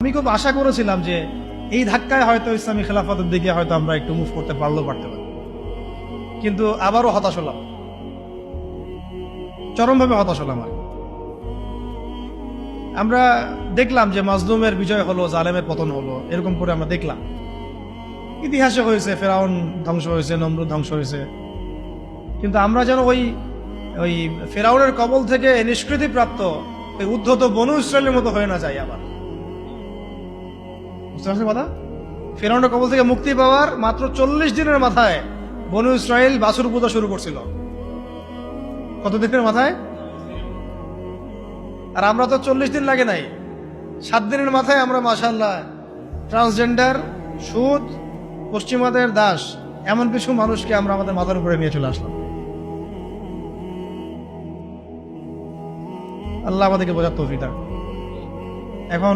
আমি খুব আশা করেছিলাম যে এই ধাক্কায় হয়তো ইসলামী খেলাফতের দিকে হয়তো আমরা একটু মুভ করতে পারতে পারি, কিন্তু আবারও হতাশ হলাম, চরমভাবে হতাশ হলাম। আমরা দেখলাম যে মাজলুমের বিজয় হলো, জালেমের পতন হলো, এরকম করে আমরা দেখলাম। ইতিহাসে হয়েছে, ফেরাউন ধ্বংস হয়েছে, নমরুদ ধ্বংস হয়েছে, কিন্তু আমরা যেন ওই ওই ফেরাউনের কবল থেকে নিষ্কৃতি প্রাপ্ত ওই উদ্ধত বনু ইসরায়েলের মতো হয়ে না যায় আবার। বুঝতে পারছেন কথা? ফেরাউনের কবল থেকে মুক্তি পাওয়ার মাত্র 40 দিনের মাথায় বনু ইসরায়েল বাছুর পূজা শুরু করছিল। কত দিনের মাথায়? আর আমরা তো 40 দিন লাগে নাই, 7 দিনের মাথায় আমরা মাশাআল্লাহ ট্রান্সজেন্ডার, সুদ, পশ্চিমাদের দাস, এমন কিছু মানুষকে আমরা আমাদের মাথার উপরে নিয়ে চলে আসলাম। আল্লাহ আমাদেরকে বোঝার তৌফিক দান। এখন